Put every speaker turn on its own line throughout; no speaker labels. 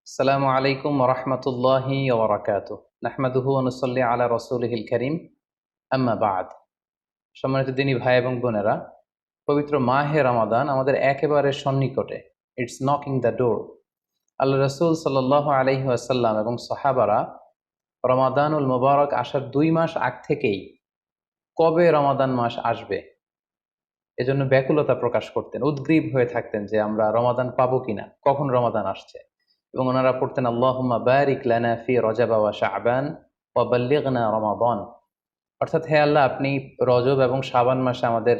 আসসালামু আলাইকুম ওরহমতুল্লাহি ওবরাকাতুহ। নাহমাদুহু ওয়া নুসাল্লি আলা রাসূলিহিল কারীম, আম্মা বা'দ। সম্মানিত দিনী ভাই এবং বোনেরা, পবিত্র মাহে রমাদান আমাদের একেবারে সন্নিকটে। It's knocking the door. আল্লাহ রাসূল সাল্লাল্লাহু আলাইহি ওয়াসাল্লাম এবং সাহাবারা রমাদানুল মুবারক আসার 2 মাস আগ থেকেই কবে রমাদান মাস আসবে এজন্য ব্যাকুলতা প্রকাশ করতেন, উদ্গ্রীব হয়ে থাকতেন যে আমরা রমাদান পাবো কিনা, কখন রমাদান আসছে। এবং ওনারা পড়তেন আল্লাহুম্মা বারিক লানা ফি রজব ওয়া শাবান ওয়া বাল্লিগনা রমাদান। অর্থাৎ, হে আল্লাহ, আপনি রজব এবং শাবান মাসে আমাদের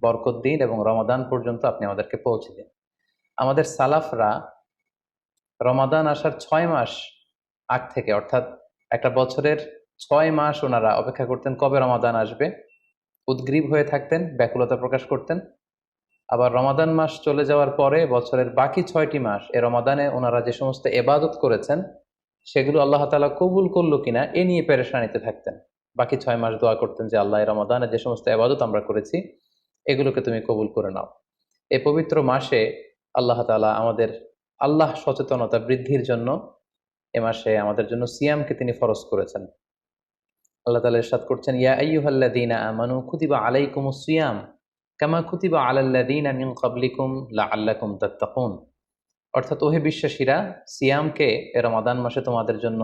বরকত দিন এবং রমাদান পর্যন্ত আপনি আমাদেরকে পৌঁছে দিন। আমাদের সালাফরা রমাদান আসার 6 মাস আগ থেকে, অর্থাৎ একটা বছরের 6 মাস ওনারা অপেক্ষা করতেন কবে রমাদান আসবে, উদ্গ্রীব হয়ে থাকতেন, ব্যাকুলতা প্রকাশ করতেন। আবার রমাদান মাস চলে যাওয়ার পরে বছরের বাকি 6টি মাস এ রমাদানে ওনারা যে সমস্ত এবাদত করেছেন সেগুলো আল্লাহ তাআলা কবুল করলো কিনা এ নিয়ে পেরেশানিতে থাকতেন। বাকি 6 মাস দোয়া করতেন যে আল্লাহ, এই রমাদানে যে সমস্ত এবাদত আমরা করেছি এগুলোকে তুমি কবুল করে নাও। এই পবিত্র মাসে আল্লাহ তাআলা আমাদের আল্লাহ সচেতনতা বৃদ্ধির জন্য এ মাসে আমাদের জন্য সিয়ামকে তিনি ফরজ করেছেন। আল্লাহ তাআলা ইরশাদ করছেন, ইয়া আইয়ুহাল্লাযীনা আমানু কুতিবা আলাইকুমুস সিয়াম কামা কুতিবা আলাল্লাযীনা মিন ক্বাবলিকুম লাআল্লাকুম তাত্তাকুন। অর্থাৎ, ওহে বিশ্বাসীরা, সিয়ামকে এ রমাদান মাসে তোমাদের জন্য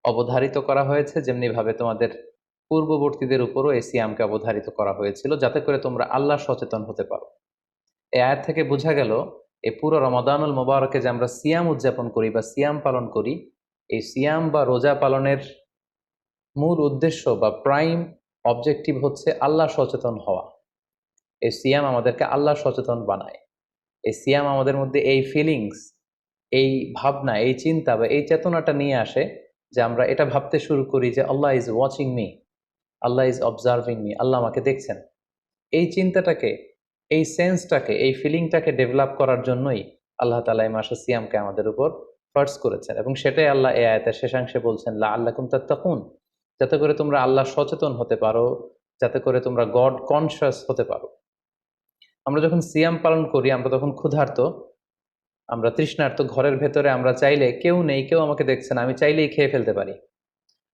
অবধারিত করা হয়েছে, যেমনি ভাবে তোমাদের পূর্ববর্তীদের উপরও এই সিয়ামকে অবধারিত করা হয়েছিল, যাতে করে তোমরা আল্লাহ সচেতন হতে পারো। এই আয়াত থেকে বোঝা গেল, এই পুরো রমাদানুল মুবারকে যে আমরা সিয়াম উদযাপন করি বা সিয়াম পালন করি, এই সিয়াম বা রোজা পালনের মূল উদ্দেশ্য বা প্রাইম অবজেক্টিভ হচ্ছে আল্লাহ সচেতন হওয়া। এই সিয়াম আমাদেরকে আল্লাহ সচেতন বানায়। এই সিয়াম আমাদের মধ্যে এই ফিলিংস, এই ভাবনা, এই চিন্তা বা এই চেতনাটা নিয়ে আসে যে আমরা এটা ভাবতে শুরু করি যে Allah is watching me, Allah is observing me, আল্লাহ আমাকে দেখছেন। এই চিন্তাটাকে, এই সেন্সটাকে, এই ফিলিংটাকে ডেভেলপ করার জন্যই আল্লাহ তাআলা এই মাসে সিয়ামকে আমাদের উপর ফার্জ করেছেন, এবং সেটাই আল্লাহ এই আয়াতের শেষাংশে বলছেন লাআল্লাকুম তাত্তাকুন, যাতে করে তোমরা আল্লাহ সচেতন হতে পারো, যাতে করে তোমরা গড কনসিয়াস হতে পারো। আমরা যখন সিয়াম পালন করি আমরা তখন ক্ষুধার্ত, আমরা তৃষ্ণার্ত। ঘরের ভেতরে আমরা চাইলে, কেউ নেই, কেউ আমাকে দেখছে না, আমি চাইলেই খেয়ে ফেলতে পারি।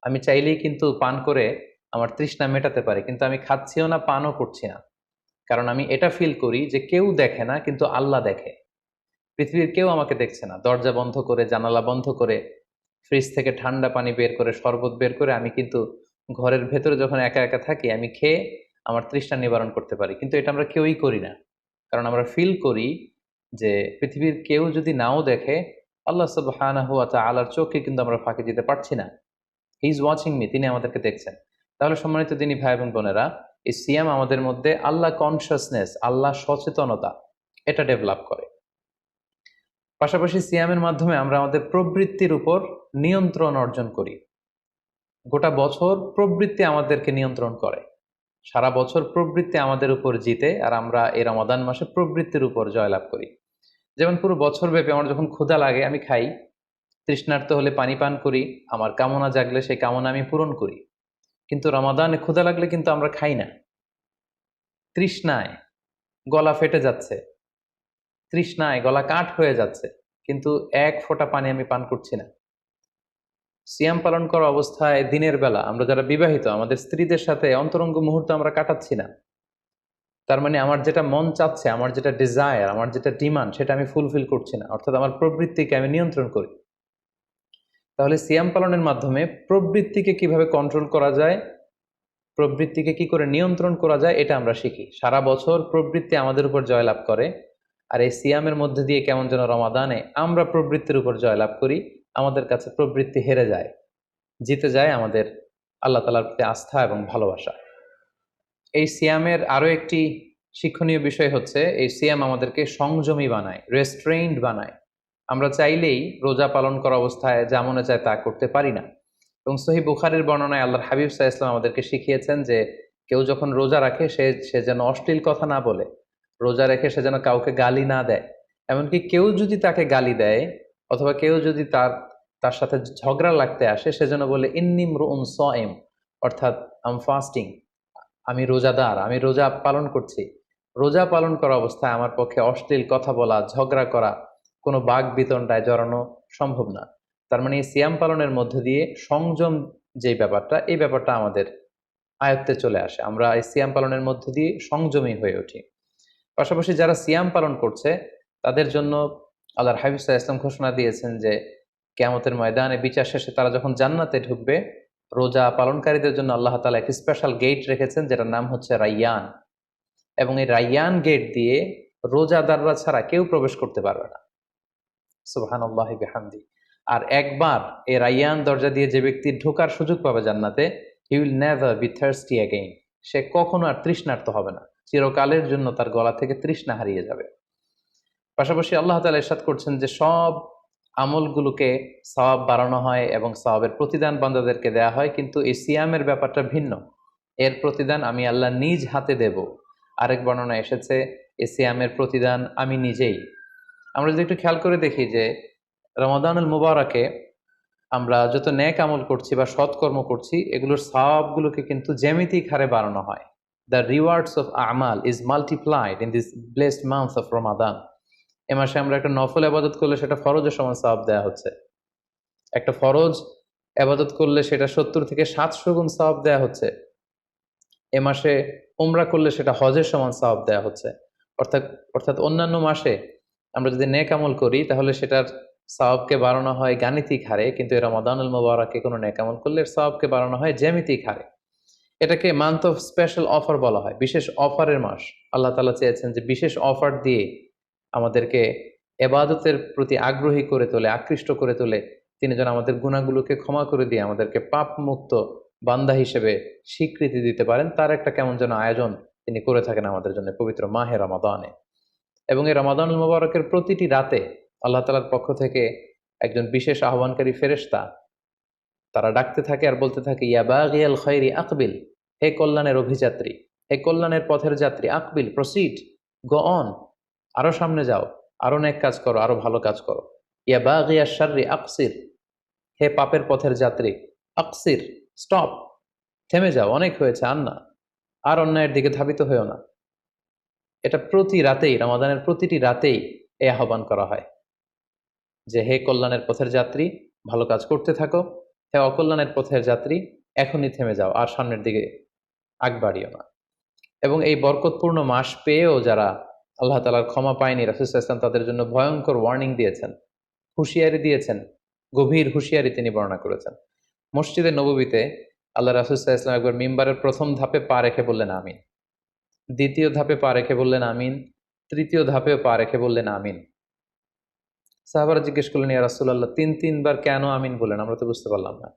আমি চাইলেই কিন্তু পান করে আমার তৃষ্ণা মেটাতে পারি, কিন্তু আমি খাচ্ছিও না, পানও করছি না। কারণ আমি এটা ফিল করি যে কেউ দেখে না, কিন্তু আল্লাহ দেখে। পৃথিবীর কেউ আমাকে দেখছে না। দরজা বন্ধ করে, জানালা বন্ধ করে, ফ্রিজ থেকে ঠান্ডা পানি বের করে, শরবত বের করে আমি কিন্তু ঘরের ভেতরে যখন একা একা থাকি আমি খেয়ে আমার তৃষ্ণা নিবারণ করতে পারি। কিন্তু এটা আমরা কেউই করি না, কারণ আমরা ফিল করি যে পৃথিবীর কেউ যদি নাও দেখে, আল্লাহ সুবহানাহু ওয়া তাআলার চোখে কিন্তু আমরা ফাঁকি দিতে পারছি না। হি ইজ ওয়াচিং মি, তিনি আমাদেরকে দেখছেন। তাহলে সম্মানিত দিনী ভাই এবং বোনেরা, এই সিয়াম আমাদের মধ্যে আল্লাহ কনসিয়াসনেস, আল্লাহ সচেতনতা, এটা ডেভেলপ করে। পাশাপাশি সিয়ামের মাধ্যমে আমরা আমাদের প্রবৃত্তির উপর নিয়ন্ত্রণ অর্জন করি। গোটা বছর প্রবৃত্তি আমাদেরকে নিয়ন্ত্রণ করে, সারা বছর প্রবৃত্তি আমাদের উপর জিতে, আর আমরা এই রমাদান মাসে প্রবৃত্তির উপর জয়লাভ করি। যেমন পুরো বছর ব্যাপী আমার যখন ক্ষুধা লাগে আমি খাই, তৃষ্ণার্ত হলে পানি পান করি, আমার কামনা জাগলে সেই কামনা আমি পূরণ করি। কিন্তু রমাদানে ক্ষুধা লাগলে কিন্তু আমরা খাই না। তৃষ্ণায় গলা ফেটে যাচ্ছে, তৃষ্ণায় গলা কাঠ হয়ে যাচ্ছে, কিন্তু এক ফোঁটা পানি আমি পান করছি না। সিয়াম পালন করা অবস্থায় দিনের বেলা আমরা যারা বিবাহিত, আমাদের স্ত্রীদের সাথে অন্তরঙ্গ মুহূর্ত আমরা কাটাচ্ছি না। তার মানে আমার যেটা মন চাচ্ছে, আমার যেটা ডিজায়ার, আমার যেটা ডিমান্ড, সেটা আমি ফুলফিল করছি না। অর্থাৎ আমার প্রবৃত্তিকে আমি নিয়ন্ত্রণ করি। তাহলে সিয়াম পালনের মাধ্যমে প্রবৃত্তিকে কিভাবে কন্ট্রোল করা যায়, প্রবৃত্তিকে কি করে নিয়ন্ত্রণ করা যায়, এটা আমরা শিখি। সারা বছর প্রবৃত্তি আমাদের উপর জয়লাভ করে, আর এই সিয়ামের মধ্যে দিয়ে কেমন যেন রমাদানে আমরা প্রবৃত্তির উপর জয়লাভ করি। আমাদের কাছে প্রবৃত্তি হেরে যায়, জিতে যায় আমাদের আল্লাহ তাআলার প্রতি আস্থা এবং ভালোবাসা। এই সিয়ামের আরো একটি শিক্ষণীয় বিষয় হচ্ছে, এই সিয়াম আমাদেরকে সংযমী বানায়, রেস্ট্রেইনড বানায়। আমরা চাইলেই রোজা পালন করা অবস্থায় যা মনে চায় তা করতে পারি না। এবং সহিহ বুখারীর বর্ণনায় আল্লাহর হাবিব সাল্লাল্লাহু আলাইহি ওয়াসাল্লাম আমাদেরকে শিখিয়েছেন যে কেউ যখন রোজা রাখে সে যেন অশ্লীল কথা না বলে, রোজা রেখে সে যেন কাউকে গালি না দেয়। এমনকি কেউ যদি তাকে গালি দেয়, অথবা কেউ যদি তার সাথে ঝগড়া লাগতে আসে, সে যেন বলে ইন্নী ইমরুউন সাইম, অর্থাৎ আই এম ফাস্টিং, আমি রোজাদার, আমি রোজা পালন করছি। রোজা পালন করা অবস্থায় আমার পক্ষে অশ্লীল কথা বলা, ঝগড়া করা কোনো বাক বিতণ্ডায় জড়ানো সম্ভব না। তার মানে এই সিয়াম পালনের মধ্য দিয়ে সংযম যে ব্যাপারটা, এই ব্যাপারটা আমাদের আয়ত্তে চলে আসে। আমরা এই সিয়াম পালনের মধ্য দিয়ে সংযমী হয়ে উঠি। পাশাপাশি যারা সিয়াম পালন করছে তাদের জন্য আল্লাহর হাবিব সাল্লাল্লাহু আলাইহি ওয়াসাল্লাম ঘোষণা দিয়েছেন যে কিয়ামতের ময়দানে বিচার শেষে তারা যখন জান্নাতে ঢুকবে, রোজা পালনকারীদের জন্য আল্লাহ তাআলা একটি স্পেশাল গেট রেখেছেন যেটার নাম হচ্ছে রাইয়ান। এবং এই রাইয়ান গেট দিয়ে রোজাদাররা ছাড়া কেউ প্রবেশ করতে পারবে না। সুবহানাল্লাহি বিহামদি। আর একবার এই রাইয়ান দরজা দিয়ে যে ব্যক্তি ঢোকার সুযোগ পাবে জান্নাতে, he will never be thirsty again. সে কখনো আর তৃষ্ণার্ত হবে না, চিরকালের জন্য তার গলা থেকে তৃষ্ণা হারিয়ে যাবে। পাশাপাশি আল্লাহ তাআলা ইরশাদ করছেন যে সব আমলগুলোকে সওয়াব বাড়ানো হয় এবং সওয়াবের প্রতিদান বান্দাদেরকে দেয়া হয়, কিন্তু এই সিয়ামের ব্যাপারটা ভিন্ন। এর প্রতিদান আমি আল্লাহ নিজ হাতে দেব। আরেক বর্ণনা এসেছে এই সিয়ামের প্রতিদান আমি নিজেই। আমরা যদি একটু খেয়াল করে দেখি যে রমাদানুল মুবারাকে আমরা যত নেক আমল করছি বা সৎকর্ম করছি, এগুলোর সওয়াবগুলোকে কিন্তু জ্যামিতিক হারে বাড়ানো হয়। দ্য রিওয়ার্ডস অফ আমাল is multiplied in this blessed month of Ramadan. এ মাসে আমরা একটা নফল আবাদত করলে সেটা ফরজের সমান সওয়াব দেওয়া হচ্ছে। একটা ফরজ আবাদত করলে সেটা 70 থেকে 700 গুণ সওয়াব দেওয়া হচ্ছে। এ মাসে উমরা করলে সেটা হজের সমান সওয়াব দেওয়া হচ্ছে। অর্থাৎ অর্থাৎ অন্যান্য মাসে আমরা যদি নেক আমল করি তাহলে সেটার সওয়াবকে বাড়ানো হয় গাণিতিক হারে, কিন্তু এই রমাদানুল মুবারাকে কোনো নেক আমল করলে এর সওয়াবকে বাড়ানো হয় জ্যামিতিক হারে। এটাকে মান্থ অফ স্পেশাল অফার বলা হয়, বিশেষ অফারের মাস। আল্লাহ তাআলা চেয়েছেন যে বিশেষ অফার দিয়ে আমাদেরকে এবাদতের প্রতি আগ্রহী করে তোলে, আকৃষ্ট করে তোলে। তিনি যেন আমাদের গুনাহগুলোকে ক্ষমা করে দিয়ে আমাদেরকে পাপ মুক্ত বান্দা হিসেবে স্বীকৃতি দিতে পারেন, তার একটা কেমন যেন আয়োজন তিনি করে থাকেন আমাদের জন্য পবিত্র মাহে রমাদানে। এবং এই রমাদানুল মুবারকের প্রতিটি রাতে আল্লাহ তাআলার পক্ষ থেকে একজন বিশেষ আহ্বানকারী ফেরেশতা তারা ডাকতে থাকে আর বলতে থাকে, ইয়া বাগিয়াল খায়রি আকবিল, হে কল্যাণের অভিযাত্রী, হে কল্যাণের পথের যাত্রী, আকবিল, প্রসিড, গো অন, আরো সামনে যাও, আরো নেক কাজ করো, আরো ভালো কাজ করো। ইয়া বাগিয়াশ শাররি আকসির, হে পাপের পথের যাত্রী, আকসির, স্টপ, থেমে যাও, অনেক হয়েছে, আর না, আর অন্যায়ের দিকে ধাবিত হয়েও না। এটা প্রতি রাতেই, রমাদানের প্রতিটি রাতেই এই আহ্বান করা হয় যে হে কল্যাণের পথের যাত্রী, ভালো কাজ করতে থাকো, হে অকল্যাণের পথের যাত্রী, এখনই থেমে যাও, আর সামনের দিকে আগ বাড়িও না। এবং এই বরকতপূর্ণ মাস পেয়েও যারা আল্লাহ তাআলার ক্ষমা পায়নি, রাসূল সাল্লাল্লাহু আলাইহি ওয়াসাল্লাম তাদের জন্য ভয়ঙ্কর ওয়ার্নিং দিয়েছেন, হুঁশিয়ারি দিয়েছেন, গভীর হুঁশিয়ারি তিনি বর্ণনা করেছেন। মসজিদে নববীতে আল্লাহ রাসূল সাল্লাল্লাহু আলাইহি ওয়াসাল্লাম একবার মিম্বারের প্রথম ধাপে পা রেখে বললেন আমিন, দ্বিতীয় ধাপে পা রেখে বললেন আমিন, তৃতীয় ধাপেও পা রেখে বললেন আমিন। সাহাবারা জিজ্ঞেস করলেন, ইয়া রাসূলুল্লাহ, তিনবার কেন আমিন বললেন? আমরা তো বুঝতে পারলাম না।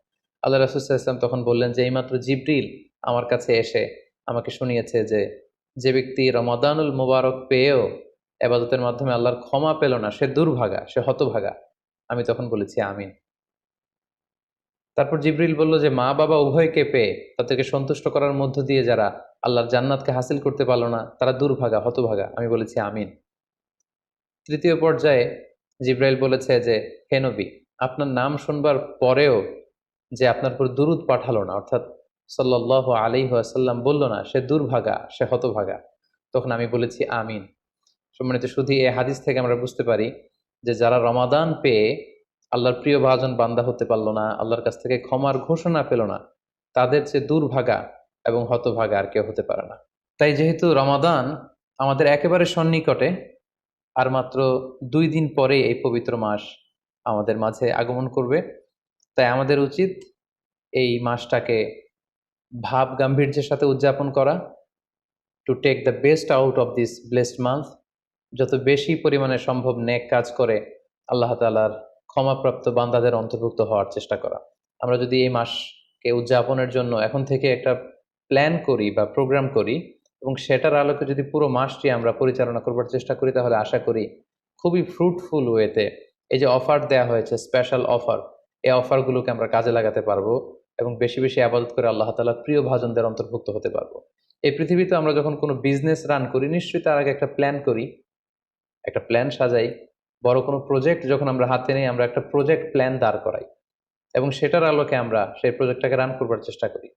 আল্লাহ রাসূল সাল্লাল্লাহু আলাইহি ওয়াসাল্লাম তখন বললেন যে এইমাত্র জিবরিল আমার কাছে এসে আমাকে শুনিয়েছে যে যে ব্যক্তি রমাদানুল মুবারক পেয়েও ইবাদতের মাধ্যমে আল্লাহর ক্ষমা পেল না, সে দুর্ভাগা, সে হতভাগা। আমি তখন বলেছি আমিন। তারপর জিবরিল বলল যে মা বাবা উভয়কে পেয়ে তাদেরকে সন্তুষ্ট করার মধ্য দিয়ে যারা আল্লাহর জান্নাতকে হাসিল করতে পারলো না, তারা দুর্ভাগা, হতভাগা। আমি বলেছি আমিন। তৃতীয় পর্যায়ে জিব্রাইল বলেছে যে হে নবী, আপনার নাম শুনবার পরেও যে আপনার উপর দুরূদ পাঠালো না, অর্থাৎ সাল্লাল্লাহু আলাইহি ওয়াসাল্লাম বলল না, সে দুর্ভাগা, সে হতভাগা। তখন আমি বলেছি আমিন। সম্মানিত সুধী, এই হাদিস থেকে আমরা বুঝতে পারি যে যারা রমাদান পেয়ে আল্লাহর প্রিয় ভাজন বান্দা হতে পারলো না, আল্লাহর কাছ থেকে ক্ষমার ঘোষণা পেল না, তাদের চেয়ে দুর্ভাগা এবং হতভাগা আর কেউ হতে পারে না। তাই যেহেতু রমাদান আমাদের একেবারে সন্নিকটে, আর মাত্র 2 দিন পরে এই পবিত্র মাস আমাদের মাঝে আগমন করবে, তাই আমাদের উচিত এই মাসটাকে ভাব গাম্ভীর্যের সাথে উদযাপন করা, to take the best out of this blessed month, যত বেশি পরিমাণে সম্ভব নেক কাজ করে আল্লাহ তাআলার ক্ষমাপ্রাপ্ত বান্দাদের অন্তর্ভুক্ত হওয়ার চেষ্টা করা। আমরা যদি এই মাসকে উদযাপনের জন্য এখন থেকে একটা প্ল্যান করি বা প্রোগ্রাম করি এবং সেটার আলোকে যদি পুরো মাসটি আমরা পরিচালনা করবার চেষ্টা করি, তাহলে আশা করি খুবই ফ্রুটফুল ওয়েতে এই যে অফার দেয়া হয়েছে, স্পেশাল অফার, এই অফারগুলোকে আমরা কাজে লাগাতে পারবো এবং বেশি বেশি আবাদত করে আল্লাহ তাআলার প্রিয় ভাজনদের অন্তর্ভুক্ত হতে পারবো। এই পৃথিবীতে আমরা যখন কোনো বিজনেস রান করি, নিশ্চয়ই তার আগে একটা প্ল্যান করি, একটা প্ল্যান সাজাই। বড় কোনো প্রজেক্ট যখন আমরা হাতে নিই, আমরা একটা প্রজেক্ট প্ল্যান দাঁড় করাই এবং সেটার আলোকে আমরা সেই প্রজেক্টটাকে রান করবার চেষ্টা করি।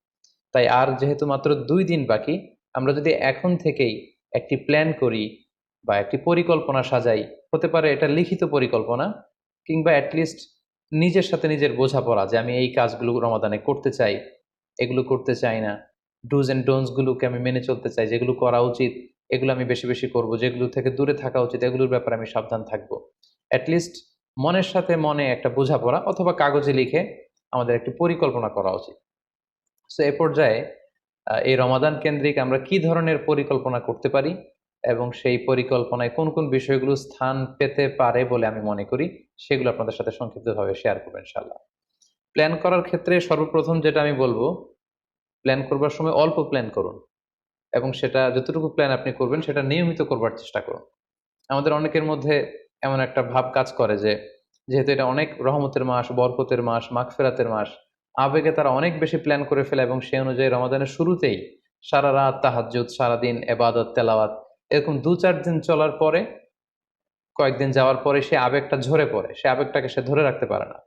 তাই আর যেহেতু মাত্র 2 দিন বাকি, আমরা যদি এখন থেকেই একটি প্ল্যান করি বা একটি পরিকল্পনা সাজাই, হতে পারে এটা লিখিত পরিকল্পনা, কিংবা অ্যাটলিস্ট নিজের সাথে নিজের বোঝাপড়া যে আমি এই কাজগুলো রমাদানে করতে চাই, এগুলো করতে চাই না, ডুজ অ্যান্ড ডোন্টস গুলোকে আমি মেনে চলতে চাই, যেগুলো করা উচিত এগুলো আমি বেশি বেশি করব, যেগুলো থেকে দূরে থাকা উচিত এগুলোর ব্যাপারে আমি সাবধান থাকবো। অ্যাটলিস্ট মনের সাথে মনে একটা বোঝাপড়া অথবা কাগজে লিখে আমাদের একটি পরিকল্পনা করা উচিত। সো এ পর্যায়ে এই রমাদান কেন্দ্রিক আমরা কি ধরনের পরিকল্পনা করতে পারি এবং সেই পরিকল্পনায় কোন কোন বিষয়গুলো স্থান পেতে পারে বলে আমি মনে করি, সেগুলো আপনাদের সাথে সংক্ষিপ্তভাবে শেয়ার করবো ইনশাআল্লাহ। প্ল্যান করার ক্ষেত্রে সর্বপ্রথম যেটা আমি বলবো, প্ল্যান করবার সময় অল্প প্ল্যান করুন এবং সেটা যতটুকু প্ল্যান আপনি করবেন সেটা নিয়মিত করবার চেষ্টা করুন। আমাদের অনেকের মধ্যে এমন একটা ভাব কাজ করে যে যেহেতু এটা অনেক রহমতের মাস, বরকতের মাস, মাগফিরাতের মাস, আবেগে তারা অনেক বেশি প্ল্যান করে ফেলে এবং সেই অনুযায়ী রমাদানের শুরুতেই সারা রাত তাহাজ্জুদ, সারাদিন এবাদত তেলাওয়াত, এরকম 2-4 দিন চলার পরে, কয়েকদিন যাওয়ার পরে সে আবেগটা ঝরে পড়ে, সে আবেগটাকে সে ধরে রাখতে পারে না।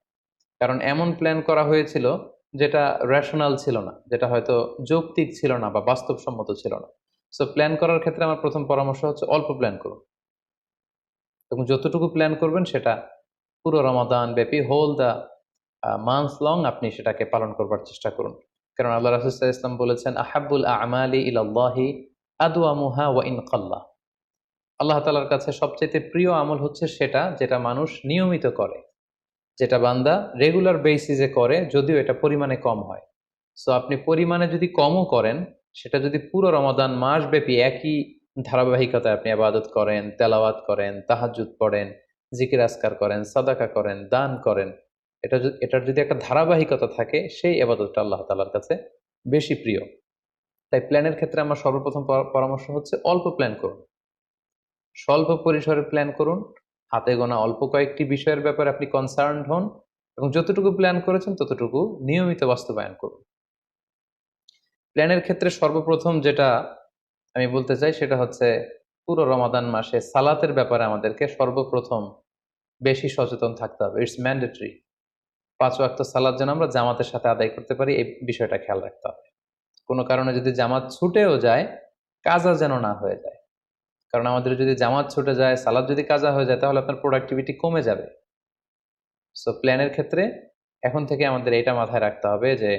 কারণ এমন প্ল্যান করা হয়েছিল যেটা রেশনাল ছিল না, যেটা হয়তো যৌক্তিক ছিল না বা বাস্তবসম্মত ছিল না। সো প্ল্যান করার ক্ষেত্রে আমার প্রথম পরামর্শ হচ্ছে অল্প প্ল্যান করুন এবং যতটুকু প্ল্যান করবেন সেটা পুরো রমাদান ব্যাপী, হোল দ্য মান্থ লং আপনি সেটাকে পালন করবার চেষ্টা করুন। কারণ আল্লাহ রাসূল সাল্লাল্লাহু আলাইহি ওয়াসাল্লাম বলেছেন, আহাব্বুল আমালি ইলাল্লাহি আদওয়ামুহা ওয়া ইন কাল্লা। আল্লাহ তাআলার কাছে সবচেয়ে প্রিয় আমল হচ্ছে সেটা যেটা মানুষ নিয়মিত করে, যেটা বান্দা রেগুলার বেসিসে করে, যদিও এটা পরিমাণে কম হয়। সো আপনি পরিমাণে যদি কমও করেন, সেটা যদি পুরো রমাদান মাস ব্যাপী একই ধারাবাহিকতায় আপনি ইবাদত করেন, তেলাওয়াত করেন, তাহাজ্জুদ পড়েন, জিকির আজকার করেন, সাদাকা করেন, দান করেন, এটার যদি একটা ধারাবাহিকতা থাকে, সেই ইবাদতটা আল্লাহ তাআলার কাছে বেশি প্রিয়। তাই প্ল্যানের ক্ষেত্রে আমার সর্বপ্রথম পরামর্শ হচ্ছে অল্প প্ল্যান করুন, স্বল্প পরিসরে প্ল্যান করুন, হাতে গোনা অল্প কয়েকটি বিষয়ের ব্যাপারে আপনি কনসার্নড হন এবং যতটুকু প্ল্যান করেছেন ততটুকু নিয়মিত বাস্তবায়ন করুন। প্ল্যানের ক্ষেত্রে সর্বপ্রথম যেটা আমি বলতে চাই সেটা হচ্ছে পুরো রমাদান মাসে সালাতের ব্যাপারে আমাদেরকে সর্বপ্রথম বেশি সচেতন থাকতে হবে। It's mandatory. 5 ওয়াক্ত সালাত যেন আমরা জামাতের সাথে আদায় করতে পারি, এই বিষয়টা খেয়াল রাখতে হবে। কোনো কারণে যদি জামাত ছুটেও যায়, কাজা যেন না হয়ে যায়। কারণ আমাদের যদি জামাত ছুটে যায়, সালাত যদি কাজা হয়ে যায়, তাহলে আপনার প্রোডাক্টিভিটি কমে যাবে। সো প্ল্যানের ক্ষেত্রে এখন থেকে আমাদের এটা মাথায় রাখতে হবে যে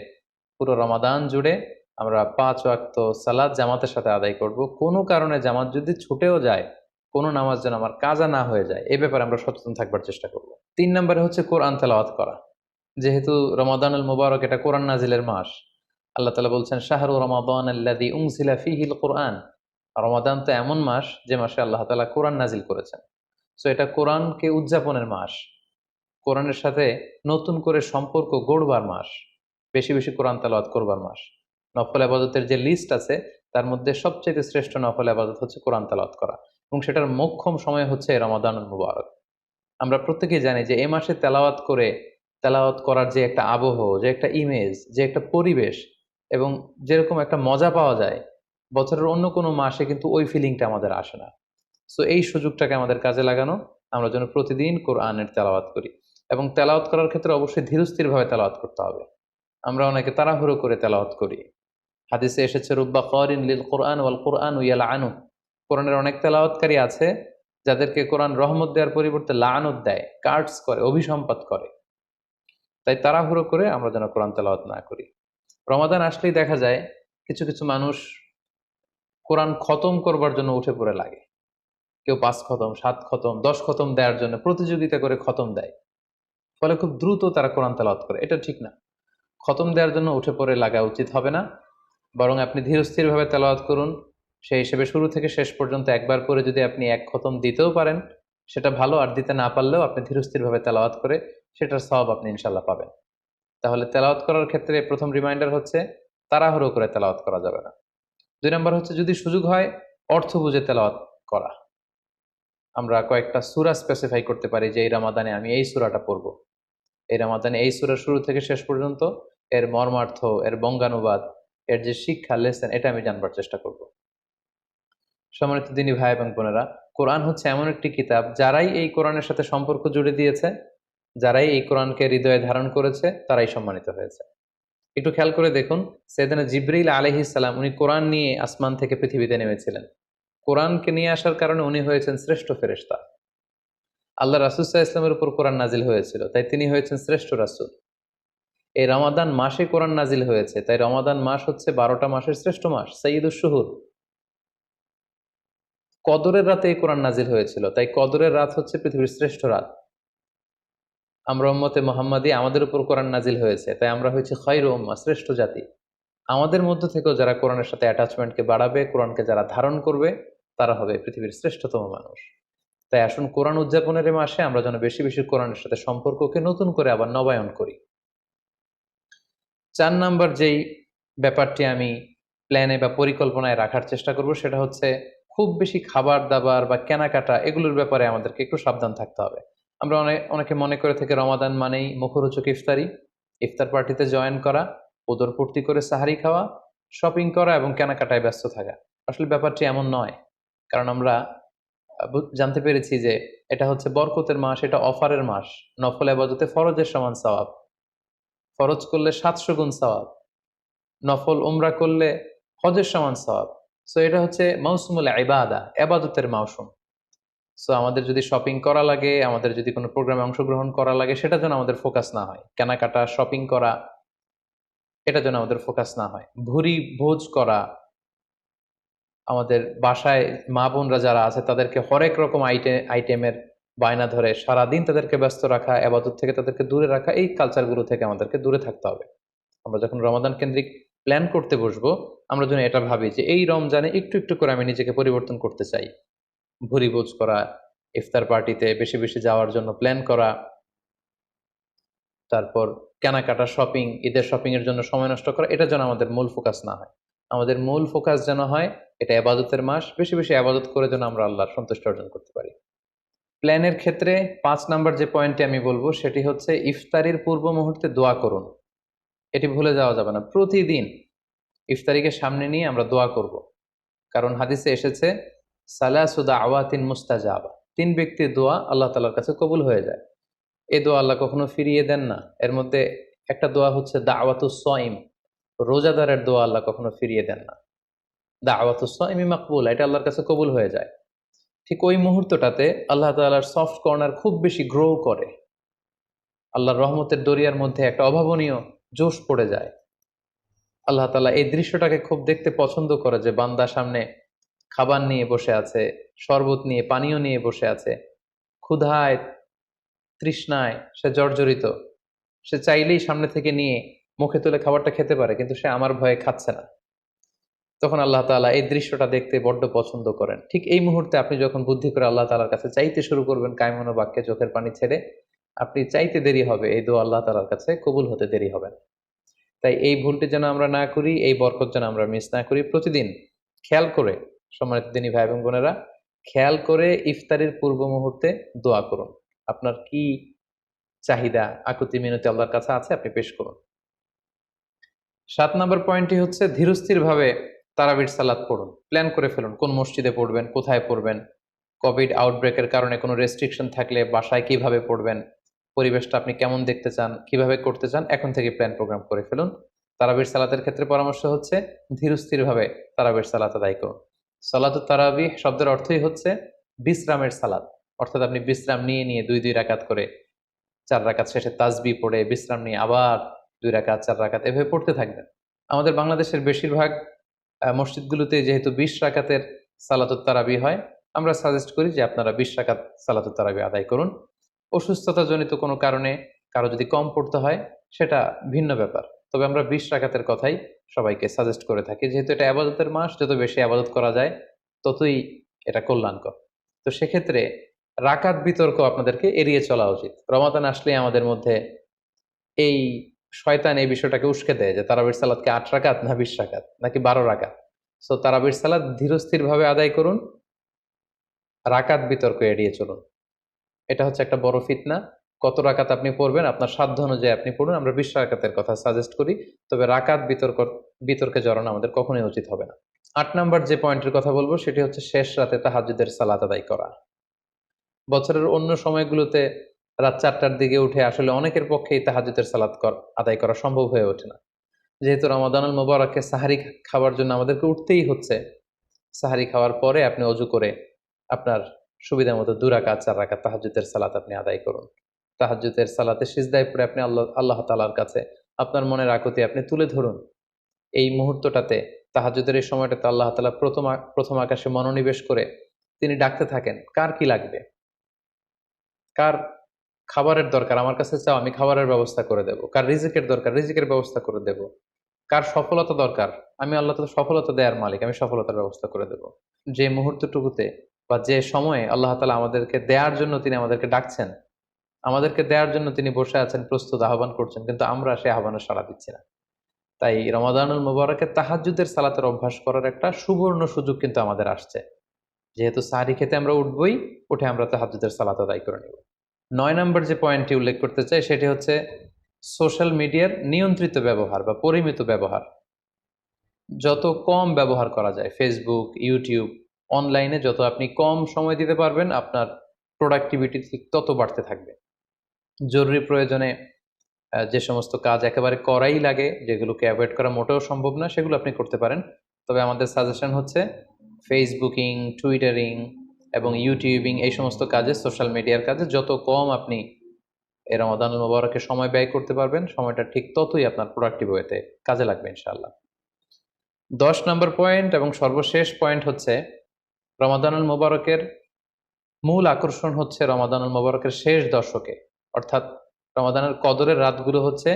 পুরো রমাদান জুড়ে আমরা 5 ওয়াক্ত সালাত জামাতের সাথে আদায় করব। কোনো কারণে জামাত যদি ছুটেও যায়, কোনো নামাজ যেন আমার কাজা না হয়ে যায়, এ ব্যাপারে আমরা সচেতন থাকবার চেষ্টা করব। 3 নম্বরে হচ্ছে কোরআন তেলাওয়াত করা। যেহেতু রমাদানুল মুবারক, এটা কোরআন নাজিলের মাস। আল্লাহ তাআলা বলছেন, শাহরু রমাদান আল্লাযী উনজিলা ফীহিল কুরআন। রমাদান তো এমন মাস যে মাসে আল্লাহ তাআলা কোরআন নাজিল করেছেন। সো এটা কোরআনকে উদযাপনের মাস, কোরআনের সাথে নতুন করে সম্পর্ক গড়বার মাস, বেশি বেশি কোরআন তেলাওয়াত করবার মাস। নফল ইবাদতের যে লিস্ট আছে তার মধ্যে সবচেয়ে শ্রেষ্ঠ নফল ইবাদত হচ্ছে কোরআন তেলাওয়াত করা এবং সেটার মোক্ষম সময় হচ্ছে রমাদানুল মুবারক। আমরা প্রত্যেকেই জানি যে এই মাসে তেলাওয়াত করার যে একটা আবহ, যে একটা ইমেজ, যে একটা পরিবেশ এবং যেরকম একটা মজা পাওয়া যায়, বছরের অন্য কোনো মাসে কিন্তু ওই ফিলিংটা আমাদের আসে না। সো এই সুযোগটাকে আমাদের কাজে লাগানো, আমরা যেন প্রতিদিন কোরআনের তেলাওয়াত করি এবং তেলাওয়াত করার ক্ষেত্রে অবশ্যই ধীরস্থিরভাবে তেলাওয়াত করতে হবে। আমরা অনেকে তাড়াহুড়ো করে তেলাওয়াত করি। হাদিসে এসেছে, রুব্বা কারিন লিল কোরআন ওয়াল কোরআন ইয়ালআনু। কোরআনের অনেক তেলাওয়াতকারী আছে যাদেরকে কোরআন রহমত দেওয়ার পরিবর্তে লাআনত দেয়, কার্ডস করে, অভিসম্পাত করে। তাই তাড়াহুড়ো করে আমরা যেন কোরআন তেলাওয়াত না করি। রমাদান আসলেই দেখা যায় কিছু কিছু মানুষ কোরআন খতম করবার জন্য উঠে পড়ে লাগে। কেউ 5 খতম, 7 খতম, 10 খতম দেওয়ার জন্য প্রতিযোগিতা করে খতম দেয়, ফলে খুব দ্রুত তারা কোরআন তেলাওয়াত করে। এটা ঠিক না। খতম দেওয়ার জন্য উঠে পড়ে লাগা উচিত হবে না, বরং আপনি ধীরস্থিরভাবে তেলাওয়াত করুন। সেই হিসেবে শুরু থেকে শেষ পর্যন্ত একবার করে যদি আপনি 1 খতম দিতেও পারেন সেটা ভালো, আর দিতে না পারলেও আপনি ধীরস্থিরভাবে তেলাওয়াত করে সেটার সওয়াব আপনি ইনশাল্লাহ পাবেন। তাহলে তেলাওয়াত করার ক্ষেত্রে প্রথম রিমাইন্ডার হচ্ছে তাড়াহুড়ো করে তেলাওয়াত করা যাবে না। 2 নম্বর হচ্ছে যদি সুযোগ হয় অর্থ বুঝে তেলাওয়াত করা। আমরা কয়েকটা সূরা স্পেসিফাই করতে পারি যে এই রমাদানে আমি এই সূরাটা পড়ব, এই রমাদানে এই সূরা শুরু থেকে শেষ পর্যন্ত এর মর্মার্থ, এর বঙ্গানুবাদ, এর যে শিক্ষা লেসন, এটা আমি জানবার চেষ্টা করব। সম্মানিত দিনী ভাই এবং বোনেরা, কোরআন হচ্ছে এমন একটি কিতাব, যারাই এই কোরআনের সাথে সম্পর্ক জুড়ে দিয়েছে, যারাই এই কোরআনকে হৃদয়ে ধারণ করেছে, তারাই সম্মানিত হয়েছে। একটু খেয়াল করে দেখুন, সাইয়েদনা জিবরিল আলাইহিস সালাম, উনি কোরআন নিয়ে আসমান থেকে পৃথিবীতে নেমেছিলেন। কোরআনকে নিয়ে আসার কারণে উনি হয়েছেন শ্রেষ্ঠ ফেরেশতা। আল্লাহ রাসূল সাল্লাল্লাহু আলাইহি ওয়াসাল্লামের উপর কোরআন নাজিল হয়েছিল, তাই তিনি হয়েছেন শ্রেষ্ঠ রাসূল। এই রমাদান মাসে কোরআন নাজিল হয়েছে, তাই রমাদান মাস হচ্ছে 12টা মাসের শ্রেষ্ঠ মাস, সাইয়্যিদুশ শুহুর। কদরের রাতে এই কোরআন নাজিল হয়েছিল, তাই কদরের রাত হচ্ছে পৃথিবীর শ্রেষ্ঠ রাত। আমরা উম্মতে মুহাম্মাদী, আমাদের উপর কোরআন নাজিল হয়েছে, তাই আমরা হয়েছি খায়রু উম্মাহ, শ্রেষ্ঠ জাতি। আমাদের মধ্য থেকেও যারা কোরআনের সাথে অ্যাটাচমেন্টকে বাড়াবে, কোরআনকে যারা ধারণ করবে, তারা হবে পৃথিবীর শ্রেষ্ঠতম মানুষ। তাই আসুন কোরআন উদযাপনের এই মাসে আমরা যেন বেশি বেশি কোরআনের সাথে সম্পর্ককে নতুন করে আবার নবায়ন করি। 4 নাম্বার যেই ব্যাপারটি আমি প্ল্যানে বা পরিকল্পনায় রাখার চেষ্টা করব, সেটা হচ্ছে খুব বেশি খাবার দাবার বা কেনাকাটা এগুলোর ব্যাপারে আমাদেরকে একটু সাবধান থাকতে হবে। আমরা অনেকে মনে করে থেকে রমাদান মানেই মুখরোচক ইফতারি, ইফতার পার্টিতে জয়েন করা, উদরপূর্তি করে সাহারি খাওয়া, শপিং করা এবং কেনাকাটায় ব্যস্ত থাকা। আসলে ব্যাপারটি এমন নয়, কারণ আমরা জানতে পেরেছি যে এটা হচ্ছে বরকতের মাস, এটা অফারের মাস। নফল ইবাদতে ফরজের সমান সওয়াব, ফরজ করলে 700 গুণ সওয়াব, নফল উমরা করলে হজের সমান সওয়াব। সো এটা হচ্ছে মৌসুমুল ইবাদা, ইবাদতের মৌসুম। সো আমাদের যদি শপিং করা লাগে, আমাদের যদি কোনো প্রোগ্রামে অংশগ্রহণ করা লাগে, সেটা যেন আমাদের ফোকাস না হয়। কেনাকাটা, শপিং করা, এটা যেন আমাদের ফোকাস না হয়। ভুরি ভোজ করা, আমাদের বাসায় মা বোনরা যারা আছে তাদেরকে হরেক রকম আইটেমের বায়না ধরে সারাদিন তাদেরকে ব্যস্ত রাখা, ইবাদত থেকে তাদেরকে দূরে রাখা, এই কালচারগুলো থেকে আমাদেরকে দূরে থাকতে হবে। আমরা যখন রমাদান কেন্দ্রিক প্ল্যান করতে বসবো, আমরা যেন এটা ভাবি যে এই রমজানে একটু একটু করে আমি নিজেকে পরিবর্তন করতে চাই। ভুরিভোজ করা, ইফতার পার্টিতে বেশি বেশি যাওয়ার জন্য প্ল্যান করা, তারপর কেনাকাটা, শপিং, ঈদের শপিং এর জন্য সময় নষ্ট করা, এটা যেন আমাদের মূল ফোকাস না হয়। আমাদের মূল ফোকাস যেন হয় এটা ইবাদতের মাস, বেশি বেশি ইবাদত করে যেন আমরা আল্লাহর সন্তুষ্টি অর্জন করতে পারি। প্ল্যানের ক্ষেত্রে 5 নাম্বার যে পয়েন্টটি আমি বলবো সেটি হচ্ছে ইফতারির পূর্ব মুহূর্তে দোয়া করুন। এটি ভুলে যাওয়া যাবে না। প্রতিদিন ইফতারিকে সামনে নিয়ে আমরা দোয়া করব, কারণ হাদিসে এসেছে সালাসু দাওয়াতিন মুস্তাজাবা, 3 ব্যক্তির দোয়া আল্লাহ তাআলার কাছে কবুল হয়ে যায়। এই দোয়া আল্লাহ কখনো ফিরিয়ে দেন না। এর মধ্যে একটা দোয়া হচ্ছে দাওয়াতুস সাইম, রোজাদারের দোয়া আল্লাহ কখনো ফিরিয়ে দেন না। দাওয়াতুস সাইমি মাকবুল, এটা আল্লাহর কাছে কবুল হয়ে যায়। ঠিক ওই মুহূর্তটাতে আল্লাহ তাআলার সফট কর্নার খুব বেশি গ্রো করে, আল্লাহর রহমতের দরিয়ার মধ্যে একটা অভাবনীয় জোশ পড়ে যায়। আল্লাহ তাআলা এই দৃশ্যটাকে খুব দেখতে পছন্দ করে যে বান্দা সামনে খাবার নিয়ে বসে আছে, শরবত নিয়ে, পানীয় নিয়ে বসে আছে, ক্ষুধায় তৃষ্ণায় সে জর্জরিত, সে চাইলেই সামনে থেকে নিয়ে মুখে তুলে খাবারটা খেতে পারে, কিন্তু সে আমার ভয়ে খাচ্ছে না। তখন আল্লাহ তাআলা এই দৃশ্যটা দেখতে বড্ড পছন্দ করেন। ঠিক এই মুহূর্তে আপনি যখন বুদ্ধি করে আল্লাহ তাআলার কাছে চাইতে শুরু করবেন, কায়মনো বাক্যে চোখের পানি ছেড়ে, আপনি চাইতে দেরি হবে, এই দোয়া আল্লাহ তাআলার কাছে কবুল হতে দেরি হবে না। তাই এই ভুলটি যেন আমরা না করি, এই বরকত যেন আমরা মিস না করি। প্রতিদিন খেয়াল করে, সম্মানিত দিনী ভাই এবং বোনেরা, খেয়াল করে ইফতারের পূর্ব মুহূর্তে দোয়া করুন। আপনার কি চাহিদা, আকুতি মিনতি আল্লাহর কাছে আছে, আপনি পেশ করুন। 7 নম্বর পয়েন্টটি হচ্ছে ধীরস্থির ভাবে তারাবির সালাত পড়ুন। প্ল্যান করে ফেলুন কোন মসজিদে পড়বেন, কোথায় পড়বেন, কোভিড আউটব্রেকের কারণে কোনো রেস্ট্রিকশন থাকলে বাসায় কিভাবে পড়বেন, পরিবেশটা আপনি কেমন দেখতে চান, কিভাবে করতে চান, এখন থেকে প্ল্যান প্রোগ্রাম করে ফেলুন। তারাবির সালাতের ক্ষেত্রে পরামর্শ হচ্ছে ধীরস্থির ভাবে তারাবির সালাত আদায় করুন। সালাতুত তারাবিহ শব্দের অর্থই হচ্ছে বিশ্রামের সালাত, অর্থাৎ আপনি বিশ্রাম নিয়ে নিয়ে 2 রাকাত করে, 4 রাকাত শেষে তাসবিহ পড়ে বিশ্রাম নিয়ে আবার 2 রাকাত, 4 রাকাত এভাবে পড়তে থাকবেন। আমাদের বাংলাদেশের বেশিরভাগ মসজিদগুলোতে যেহেতু 20 রাকাতের সালাতুত তারাবি হয়, আমরা সাজেস্ট করি যে আপনারা 20 রাকাত সালাতুত তারাবি আদায় করুন। অসুস্থতাজনিত কোনো কারণে কারো যদি কম পড়তে হয় সেটা ভিন্ন ব্যাপার, তবে আমরা 20 রাকাতের কথাই সবাইকে সাজেস্ট করে থাকি, যেহেতু এটা আবাদতের মাস, যত বেশি আবাদত করা যায় ততই এটা কল্যাণকর। তো সেক্ষেত্রে রাকাত বিতর্ক আপনাদেরকে এড়িয়ে চলা উচিত। রমাদান আসলে আমাদের মধ্যে এই শয়তান এই বিষয়টাকে উস্কে দেয় যে তারাবির সালাতকে 8 রাকাত না 20 রাকাত নাকি 12 রাকাত। সো তারাবির সালাত ধীরস্থির ভাবে আদায় করুন, রাকাত বিতর্ক এড়িয়ে চলুন। এটা হচ্ছে একটা বড় ফিতনা। কত রাকাত আপনি পড়বেন আপনার সাধ্য অনুযায়ী আপনি পড়ুন। আমরা 20 রাকাতের কথা সাজেস্ট করি, তবে রাকাত বিতর্কে জড়ানো আমাদের কখনোই উচিত হবে না। 8 নাম্বার যে পয়েন্টের কথা বলবো সেটি হচ্ছে শেষ রাতে তাহাজ্জুদের সালাত আদায় করা। বছরের অন্য সময়গুলোতে রাত 4টার দিকে উঠে আসলে অনেকের পক্ষেই তাহাজ্জুদের সালাত আদায় করা সম্ভব হয়ে ওঠে না। যেহেতু রমাদানুল মুবারকে সাহারি খাবার জন্য আমাদেরকে উঠতেই হচ্ছে, সাহারি খাওয়ার পরে আপনি অজু করে আপনার সুবিধা মতো 2 রাকাত 4 রাকাত তাহাজ্জুদের সালাত আপনি আদায় করুন। তাহাজ্জুদের সালাতে সিজদায় পড়ে আপনি আল্লাহ তাআলার কাছে আপনার মনের আকুতি আপনি তুলে ধরুন। এই মুহূর্তটাতে, তাহাজ্জুদের এই সময়টাতে আল্লাহ তাআলা প্রথম আকাশে মনোনিবেশ করে তিনি ডাকতে থাকেন, কার কি লাগবে, কার খাবারের দরকার আমার কাছে চাও, আমি খাবারের ব্যবস্থা করে দেব, কার রিজিকের দরকার রিজিকের ব্যবস্থা করে দেব, কার সফলতা দরকার, আমি আল্লাহ তাআলা সফলতা দেওয়ার মালিক, আমি সফলতার ব্যবস্থা করে দেব। যে মুহূর্তটুকুতে বা যে সময়ে আল্লাহ তাআলা আমাদেরকে দেওয়ার জন্য তিনি আমাদেরকে ডাকছেন, আমাদেরকে দেওয়ার জন্য তিনি বসে আছেন, প্রস্তুত, আহ্বান করছেন, কিন্তু আমরা সেই আহ্বানে সাড়া দিচ্ছি না। তাই রমাদানুল মুবারকে তাহাজ্জুদের সালাতের অভ্যাস করার একটা সুবর্ণ সুযোগ কিন্তু আমাদের আসছে। যেহেতু সাহারি খেতে আমরা উঠবই, উঠে আমরা তাহাজ্জুদের সালাত আদায় করে নেব। 9 নম্বর যে পয়েন্টটি উল্লেখ করতে চাই সেটি হচ্ছে সোশ্যাল মিডিয়ার নিয়ন্ত্রিত ব্যবহার বা পরিমিত ব্যবহার। যত কম ব্যবহার করা যায় ফেসবুক, ইউটিউব, অনলাইনে যত আপনি কম সময় দিতে পারবেন, আপনার প্রোডাক্টিভিটি ঠিক তত বাড়তে থাকবে। জরুরি প্রয়োজনে যে সমস্ত কাজ একেবারে করাই লাগে, যেগুলোকে অ্যাভয়েড করা মোটেও সম্ভব না, সেগুলো আপনি করতে পারেন। তবে আমাদের সাজেশন হচ্ছে ফেসবুকিং, টুইটারিং এবং ইউটিউবিং, এই সমস্ত কাজে, সোশ্যাল মিডিয়ার কাজে যত কম আপনি এই রমাদানুল মুবারকে সময় ব্যয় করতে পারবেন, সময়টা ঠিক ততই আপনার প্রোডাক্টিভ ওয়েতে কাজে লাগবে ইনশাআল্লাহ। 10 নম্বর পয়েন্ট এবং সর্বশেষ পয়েন্ট হচ্ছে রমাদানুল মুবারকের মূল আকর্ষণ হচ্ছে রমাদানুল মুবারকের শেষ দশকে, অর্থাৎ রমাদানের কদরের রাতগুলো হচ্ছে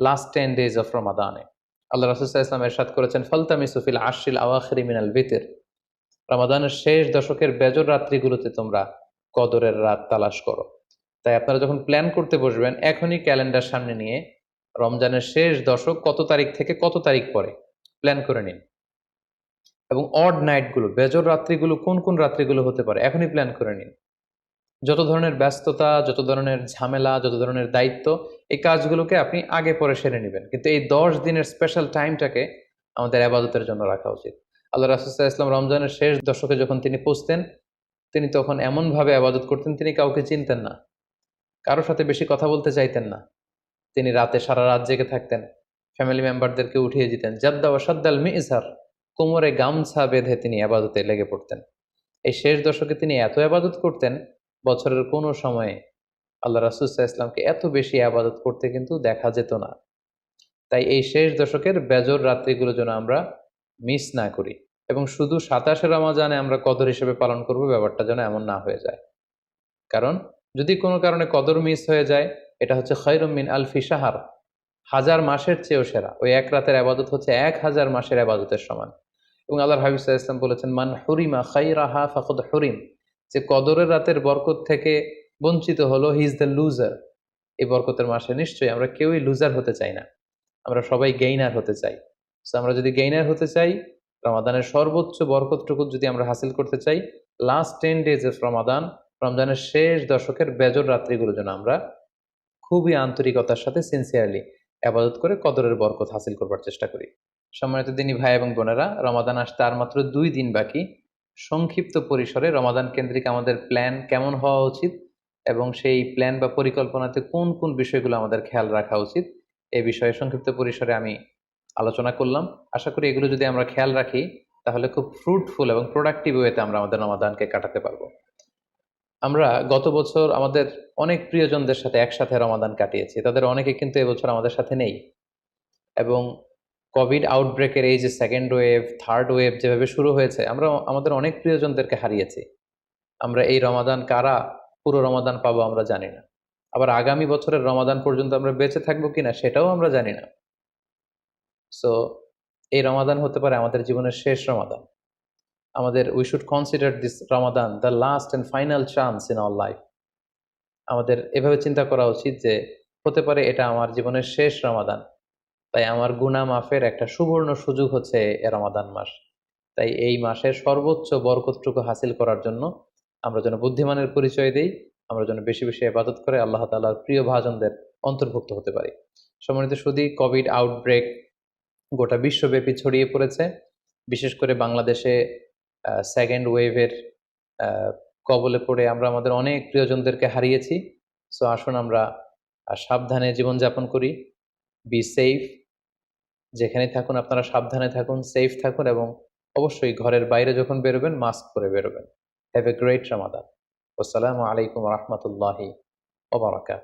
লাস্ট 10 ডেজ অফ রমাদানে। আল্লাহ রাসূল সাল্লাল্লাহু আলাইহি ওয়াসাল্লাম ইরশাদ করেছেন, ফালতামিসু ফিল আশরিল আওয়াখিরি মিনাল বিতর, রমাদানের শেষ দশকের বেজর রাত্রিগুলোতে তোমরা কদরের রাত তালাশ করো। তাই আপনারা যখন প্ল্যান করতে বসবেন, এখনই ক্যালেন্ডার সামনে নিয়ে রমজানের শেষ দশক কত তারিখ থেকে কত তারিখ পরে প্ল্যান করে নিন, এবং অড নাইটগুলো, বেজর রাত্রিগুলো কোন কোন রাত্রিগুলো হতে পারে এখনই প্ল্যান করে নিন। যত ধরনের ব্যস্ততা, যত ধরনের ঝামেলা, যত ধরনের দায়িত্ব, এই কাজগুলোকে আপনি আগে পরে সেরে নেবেন, কিন্তু এই 10 দিনের স্পেশাল টাইমটাকে আমাদের ইবাদতের জন্য রাখা উচিত। আল্লাহ রাসূল সাল্লাল্লাহু আলাইহি ওয়াসাল্লাম রমজানের শেষ দশকে যখন তিনি পৌঁছতেন, তিনি তখন এমনভাবে ইবাদত করতেন, তিনি কাউকে চিনতেন না, কারোর সাথে বেশি কথা বলতে চাইতেন না। তিনি রাতে সারা রাত জেগে থাকতেন, ফ্যামিলি মেম্বারদেরকে উঠিয়ে দিতেন, জাদ্দা ওয়া সাদ্দাল মিজহার, কোমরে গামছা বেঁধে তিনি ইবাদতে লেগে পড়তেন। এই শেষ দশকে তিনি এত ইবাদত করতেন, বছরের কোনো সময়ে আল্লাহ রাসূল সাল্লাল্লাহু আলাইহি ওয়াসাল্লামকে এত বেশি ইবাদত করতে কিন্তু দেখা যেত না। তাই এই শেষ দশকের বেজর রাত্রিগুলো যেন আমরা মিস না করি, এবং শুধু 27 রমজানে আমরা কদর হিসেবে পালন করব, ব্যাপারটা যেন এমন না হয়ে যায়। কারণ যদি কোনো কারণে কদর মিস হয়ে যায়, এটা হচ্ছে খায়রুম মিন আলফি শাহর, 1000 মাসের চেয়েও সেরা। ওই এক রাতের ইবাদত হচ্ছে 1000 মাসের ইবাদতের সমান। এবং আল্লাহর হাবিব সাল্লাল্লাহু আলাইহি ওয়াসাল্লাম বলেছেন, মান হুরিমা খায়রাহা ফাকাদ হুরিম, যে কদরের রাতের বরকত থেকে বঞ্চিত হলো, হি ইজ দ্য লুজার। এই বরকতের মাসে নিশ্চয়ই আমরা কেউই লুজার হতে চাই না, আমরা সবাই গেইনার হতে চাই। সো আমরা যদি গেইনার হতে চাই, রমাদানের সর্বোচ্চ বরকতটুকু যদি আমরা হাসিল করতে চাই, লাস্ট 10 ডেজ অফ রমাদান, রমজানের শেষ দশকের বেজর রাত্রিগুলো যেন আমরা খুবই আন্তরিকতার সাথে সিনসিয়ারলি আবাদত করে কদরের বরকত হাসিল করবার চেষ্টা করি। সম্মানিত দিনী ভাই এবং বোনেরা, রমাদান আসতে আর মাত্র 2 দিন বাকি। সংক্ষিপ্ত পরিসরে রমাদান কেন্দ্রিক আমাদের প্ল্যান কেমন হওয়া উচিত এবং সেই প্ল্যান বা পরিকল্পনাতে কোন কোন বিষয়গুলো আমাদের খেয়াল রাখা উচিত, এই বিষয়ে সংক্ষিপ্ত পরিসরে আমি আলোচনা করলাম। আশা করি এগুলো যদি আমরা খেয়াল রাখি, তাহলে খুব ফ্রুটফুল এবং প্রোডাক্টিভ ওয়েতে আমরা আমাদের রমাদানকে কাটাতে পারবো। আমরা গত বছর আমাদের অনেক প্রিয়জনদের সাথে একসাথে রমাদান কাটিয়েছি, তাদের অনেকে কিন্তু এবছর আমাদের সাথে নেই। এবং কোভিড আউটব্রেকের এই যে সেকেন্ড ওয়েভ, থার্ড ওয়েভ যেভাবে শুরু হয়েছে, আমরা আমাদের অনেক প্রিয়জনদেরকে হারিয়েছি। আমরা এই রমাদান কারা পুরো রমাদান পাবো আমরা জানি না, আবার আগামী বছরের রমাদান পর্যন্ত আমরা বেঁচে থাকবো কিনা সেটাও আমরা জানি না। সো এই রমাদান হতে পারে আমাদের জীবনের শেষ রমাদান। আমাদের we should consider this Ramadan the last and final chance in our life. আমাদের এভাবে চিন্তা করা উচিত যে হতে পারে এটা আমার জীবনের শেষ রমাদান, তাই আমার গুনাহ মাফের একটা সুবর্ণ সুযোগ হচ্ছে এ রমাদান মাস। তাই এই মাসের সর্বোচ্চ বরকতটুকু হাসিল করার জন্য আমরা যেন বুদ্ধিমানের পরিচয় দেই, আমরা যেন বেশি বেশি ইবাদত করে আল্লাহ তাআলার প্রিয় ভাজনদের অন্তর্ভুক্ত হতে পারি। সম্মানিত সুধী, কোভিড আউটব্রেক গোটা বিশ্বব্যাপী ছড়িয়ে পড়েছে। বিশেষ করে বাংলাদেশে সেকেন্ড ওয়েভের কবলে পড়ে আমরা আমাদের অনেক প্রিয়জনদেরকে হারিয়েছি। সো আসুন আমরা সাবধানে জীবনযাপন করি। বি সেফ, যেখানে থাকুন আপনারা সাবধানে থাকুন, সেফ থাকুন এবং অবশ্যই ঘরের বাইরে যখন বেরোবেন মাস্ক পরে বেরোবেন। Have a great Ramadan. আসসালামু আলাইকুম রহমতুল্লাহি ওয়া বারাকাতুহু।